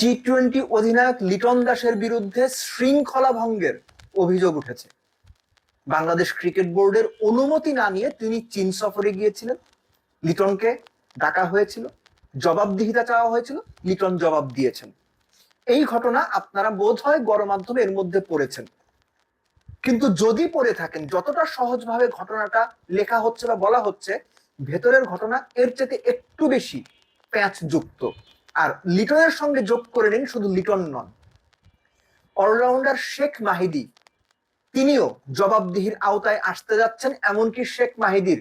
টি-20 অধিনায়ক লিটন দাসের বিরুদ্ধে শৃঙ্খলা ভঙ্গের অভিযোগ উঠেছে। বাংলাদেশ ক্রিকেট বোর্ডের অনুমতি না নিয়ে তিনি চীন সফরে গিয়েছিলেন। লিটনকে ডাকা হয়েছিল, জবাবদিহিতা চাওয়া হয়েছিল, লিটন জবাব দিয়েছেন। এই ঘটনা আপনারা বোধহয় গণমাধ্যমে এর মধ্যে পড়েছেন, কিন্তু যদি পড়ে থাকেন, যতটা সহজভাবে ঘটনাটা লেখা হচ্ছে বা বলা হচ্ছে, ভেতরের ঘটনা এর চেয়ে একটু বেশি প্যাঁচ যুক্ত। আর লিটনের সঙ্গে যোগ করে নিন, শুধু লিটন নন, অলরাউন্ডার শেখ মাহিদি তিনিও জবাবদিহির আওতায় আসতে যাচ্ছেন। এমনকি শেখ মাহিদির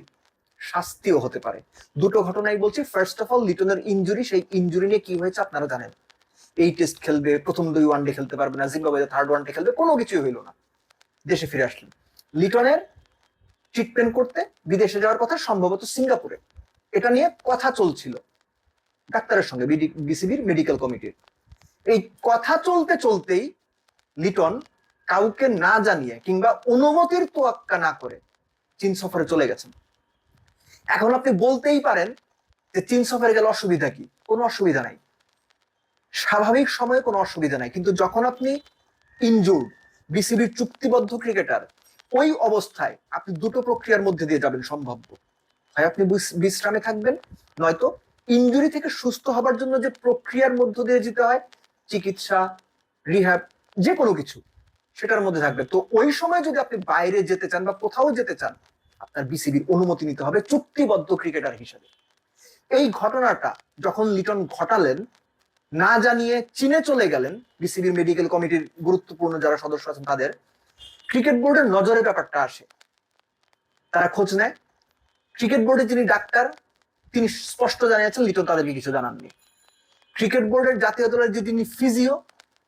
শাস্তিও হতে পারে। দুটো ঘটনাই বলছি। ফার্স্ট অফ অল, লিটনের ইনজুরি, সেই ইনজুরি নিয়ে কি হয়েছে আপনারা জানেন। এই টেস্ট খেলবে, প্রথম 2 ওয়ানডে খেলতে পারবে না, জিম্বাবুয়ে থার্ড ওয়ানডে খেলবে, কোনো কিছুই হইল না, দেশে ফিরে আসলেন। লিটনের ট্রিটমেন্ট করতে বিদেশে যাওয়ার কথা, সম্ভবত সিঙ্গাপুরে। এটা নিয়ে কথা চলছিল ডাক্তারের সঙ্গে, বিসিবির মেডিকেল কমিটির। এই কথা চলতে চলতেই লিটন কাউকে না জানিয়ে কিংবা অনুমতির তোয়াক্কা না করে চীন সফরে চলে গেছেন। এখন আপনি বলতেই পারেন যে চীন সফরে গেলে অসুবিধা কি? কোনো অসুবিধা নাই, স্বাভাবিক সময়ে কোনো অসুবিধা নাই। কিন্তু যখন আপনি ইনজুর্ড, বিসিবির চুক্তিবদ্ধ ক্রিকেটার, ওই অবস্থায় আপনি দুটো প্রক্রিয়ার মধ্যে দিয়ে যাবেন সম্ভাব্য। হয় আপনি বিশ্রামে থাকবেন, নয়তো ইনজুরি থেকে সুস্থ হবার জন্য যে প্রক্রিয়ার মধ্য দিয়ে যেতে হয়, চিকিৎসা, রিহ্যাব, যে কোনো কিছু, সেটার মধ্যে থাকবে। তো ওই সময় যদি আপনি বাইরে যেতে চান বা কোথাও যেতে চান, আপনার বিসিবির অনুমতি নিতে হবে চুক্তিবদ্ধ ক্রিকেটার হিসেবে। এই ঘটনাটা যখন লিটন ঘটালেন, না জানিয়ে চীনে চলে গেলেন, বিসিবির মেডিকেল কমিটির গুরুত্বপূর্ণ যারা সদস্য আছেন তাদের, ক্রিকেট বোর্ডের নজরে ব্যাপারটা আসে। তারা খোঁজ নেয়। ক্রিকেট বোর্ডে যিনি ডাক্তার, তিনি স্পষ্ট জানিয়েছেন লিটন তাদেরকে কিছু জানাননি। ক্রিকেট বোর্ডের জাতীয় দলের যিনি ফিজিও,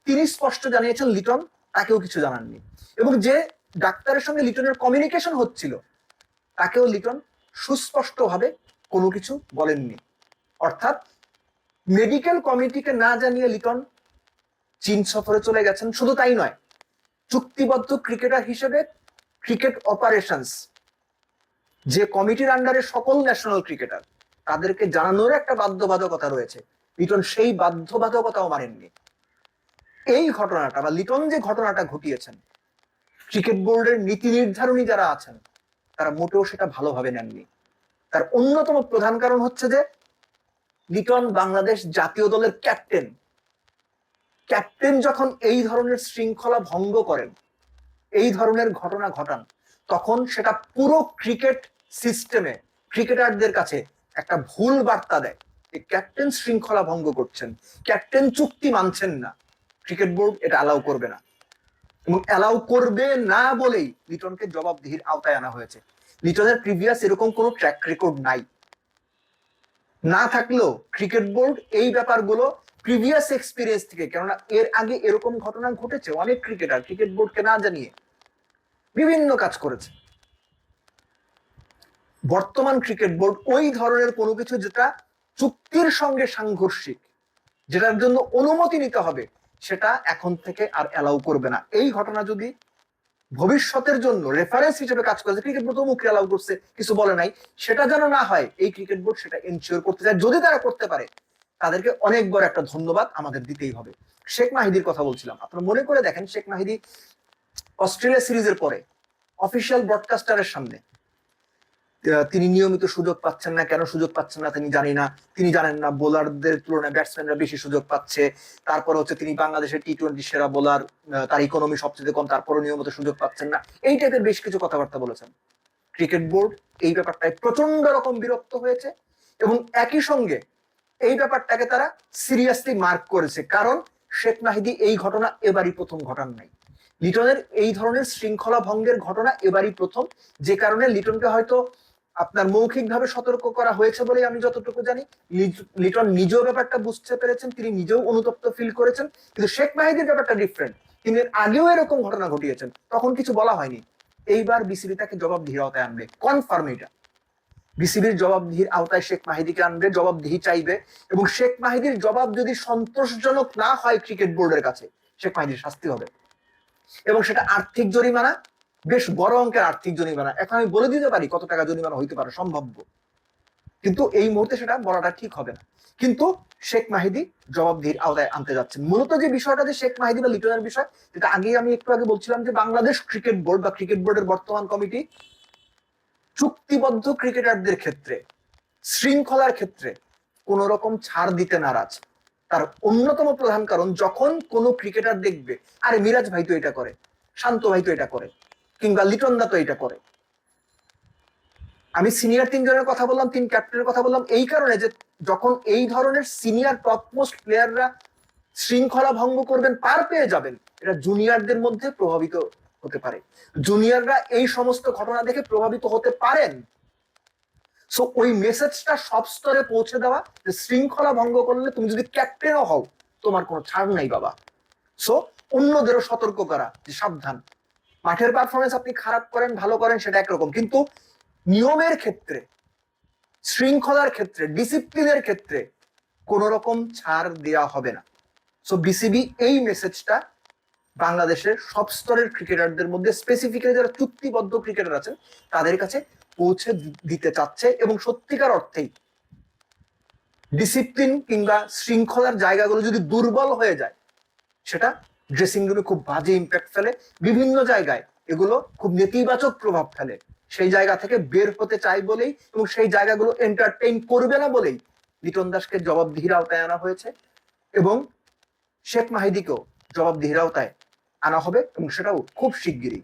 তিনি স্পষ্ট জানিয়েছেন লিটন তাকেও কিছু জানাননি। এবং যে ডাক্তারের সঙ্গে লিটনের কমিউনিকেশন হচ্ছিল, তাকেও লিটন সুস্পষ্টভাবে কোনো কিছু বলেননি। অর্থাৎ মেডিকেল কমিটিকে না জানিয়ে লিটন চীন সফরে চলে গেছেন। শুধু তাই নয়, চুক্তিবদ্ধ ক্রিকেটার হিসেবে ক্রিকেট অপারেশনস, যে কমিটির আন্ডারে সকল ন্যাশনাল ক্রিকেটার, তাদেরকে জানানোর একটা বাধ্যবাধকতা রয়েছে। লিটন সেই বাধ্যবাধকতাও মানেননি। এই ঘটনাটা বা লিটন যে ঘটনাটা ঘটিয়েছেন, ক্রিকেট বোর্ডের নীতি নির্ধারণী যারা আছেন তারা মোটেও সেটা ভালোভাবে নেননি। তার অন্যতম প্রধান কারণ হচ্ছে যে লিটন বাংলাদেশ জাতীয় দলের ক্যাপ্টেন। ক্যাপ্টেন যখন এই ধরনের শৃঙ্খলা ভঙ্গ করেন, এই ধরনের ঘটনা ঘটান, তখন সেটা পুরো ক্রিকেট সিস্টেমে, ক্রিকেটারদের কাছে একটা ভুল বার্তা দেয়। ক্যাপ্টেন শৃঙ্খলা ভঙ্গ করছেন, ক্যাপ্টেন চুক্তি মানছেন না। ক্রিকেট বোর্ড এটা অ্যালাউ করবে না, এবং অ্যালাউ করবে না বলেই লিটনকে জবাবদিহির আওতায় আনা হয়েছে। লিটনের প্রিভিয়াস এরকম কোনো ট্র্যাক রেকর্ড নাই। না থাকলেও ক্রিকেট বোর্ড এই ব্যাপারগুলো প্রিভিয়াস এক্সপিরিয়েন্স থেকে, কেননা এর আগে এরকম ঘটনা ঘটেছে, অনেক ক্রিকেটার ক্রিকেট বোর্ডকে না জানিয়ে বিভিন্ন কাজ করেছে। বর্তমান ক্রিকেট বোর্ড ওই ধরনের কোনো কিছু যেটা চুক্তির সঙ্গে সাংঘর্ষিক, যেটার জন্য অনুমতি নিতে হবে, সেটা এখন থেকে আর অ্যালাউ করবে না। এই ঘটনা যদি ভবিষ্যতের জন্য রেফারেন্স হিসেবে কাজ করেছে, ক্রিকেট বোর্ড অমুক অ্যালাউ করছে, কিছু বলে নাই, সেটা যেন না হয়, এই ক্রিকেট বোর্ড সেটা এনশিওর করতে চায়। যদি তারা করতে পারে, তাদেরকে অনেক বড় একটা ধন্যবাদ আমাদের দিতেই হবে। শেখ মাহিদির কথা বলছিলাম, আপনারা মনে করে দেখেন, শেখ মাহিদি অস্ট্রেলিয়া সিরিজের পরে অফিসিয়াল ব্রডকাস্টারের সামনে তিনি নিয়মিত সুযোগ পাচ্ছেন না, কেন সুযোগ পাচ্ছেন না তিনি জানি না, তিনি জানেন না বোলারদের তুলনায় ব্যাটসম্যানরা বেশি সুযোগ পাচ্ছে, তারপরে হচ্ছে তিনি বাংলাদেশের টি-20 সেরা বোলার, তার ইকোনমি সবচেয়ে কম, তারপরও নিয়মিত সুযোগ পাচ্ছেন না, এই টাইপের বেশ কিছু কথাবার্তা বলেছেন। ক্রিকেট বোর্ড এই ব্যাপারটায় প্রচন্ড রকম বিরক্ত হয়েছে, এবং একই সঙ্গে এই ব্যাপারটাকে তারা সিরিয়াসলি মার্ক করেছে। কারণ শেখ মাহিদি এই ঘটনা এবারই প্রথম ঘটান নাই। লিটনের এই ধরনের শৃঙ্খলা ভঙ্গের ঘটনা এবারই প্রথম, যে কারণে লিটনকে হয়তো আপনার মৌখিকভাবে সতর্ক করা হয়েছে বলে আমি যতটুকু জানি। লিটন নিজেও ব্যাপারটা বুঝতে পেরেছেন, তিনি নিজেও অনুতপ্ত ফিল করেছেন। কিন্তু শেখ মাহিদির ব্যাপারটা ডিফারেন্ট, তিনি আগেও এরকম ঘটনা ঘটিয়েছেন, তখন কিছু বলা হয়নি। এইবার বিসিবি তাকে জবাবদিহির আওতায় আনবে, কনফার্ম। এটা বিসিবির জবাবদিহির আওতায় শেখ মাহিদিকে আনবে, জবাবদিহি চাইবে, এবং শেখ মাহিদির জবাব যদি সন্তোষজনক না হয় ক্রিকেট বোর্ডের কাছে, শেখ মাহিদির শাস্তি হবে, এবং সেটা আর্থিক জরিমানা, বেশ বড় অঙ্কের আর্থিক জরিমানা। এখন আমি বলে দিতে পারি কত টাকা জরিমানা হইতে পারে সম্ভাব্য। কিন্তু এই মুহূর্তে সেটা বলাটা ঠিক হবে না। কিন্তু শেখ মাহিদি জবাবদিহির আওতায় আনতে যাচ্ছেন। মূলত যে বিষয়টা, যে শেখ মাহিদি বা লিটনের বিষয়, যেটা আমি একটু আগে বলছিলাম, যে বাংলাদেশ ক্রিকেট বোর্ড বা ক্রিকেট বোর্ডের বর্তমান কমিটি চুক্তিবদ্ধ ক্রিকেটারদের ক্ষেত্রে, শৃঙ্খলার ক্ষেত্রে কোন রকম ছাড় দিতে নারাজ। তার অন্যতম প্রধান কারণ, যখন কোন ক্রিকেটার দেখবে আরে মিরাজ ভাই তো এটা করে, শান্ত ভাই তো এটা করে, কিংবা লিটন দা তো এটা করে। আমি সিনিয়র তিনজনের কথা বললাম, তিন ক্যাপ্টেনের কথা বললাম এই কারণে, যে যখন এই ধরনের সিনিয়র টপ মোস্ট প্লেয়াররা শৃঙ্খলা ভঙ্গ করবেন, পার পেয়ে যাবেন, এটা জুনিয়রদের মধ্যে প্রভাবিত হতে পারে। জুনিয়ররা এই সমস্ত ঘটনা দেখে প্রভাবিত হতে পারেন। সো ওই মেসেজটা সব স্তরে পৌঁছে দেওয়া, যে শৃঙ্খলা ভঙ্গ করলে তুমি যদি ক্যাপ্টেনও হও, তোমার কোনো ছাড় নাই বাবা। সো অন্যদেরও সতর্ক করা, যে সাবধান, মাঠের পারফরমেন্স আপনি খারাপ করেন ভালো করেন সেটা একরকম, কিন্তু নিয়মের ক্ষেত্রে, শৃঙ্খলার ক্ষেত্রে, ডিসিপ্লিনের ক্ষেত্রে কোন রকম ছাড় দেওয়া হবে না। সো বিসিবি এই মেসেজটা বাংলাদেশের সব স্তরের ক্রিকেটারদের মধ্যে, স্পেসিফিক্যালি যারা চুক্তিবদ্ধ ক্রিকেটার আছেন তাদের কাছে পৌঁছে দিতে চাচ্ছে। এবং সত্যিকার অর্থেই ডিসিপ্লিন কিংবা শৃঙ্খলার জায়গাগুলো যদি দুর্বল হয়ে যায়, সেটা ড্রেসিং রুমে খুব বাজে ইম্প্যাক্ট ফেলে, বিভিন্ন জায়গায় এগুলো খুব নেতিবাচক প্রভাব ফেলে। সেই জায়গা থেকে বের হতে চাই বলেই, এবং সেই জায়গাগুলো এন্টারটেইন করবে না বলেই লিটন দাসকে জবাবদিহির আওতায় আনা হয়েছে, এবং শেখ মাহিদিকেও জবাবদিহির আওতায় আনা হবে, এবং সেটাও খুব শিগগিরই।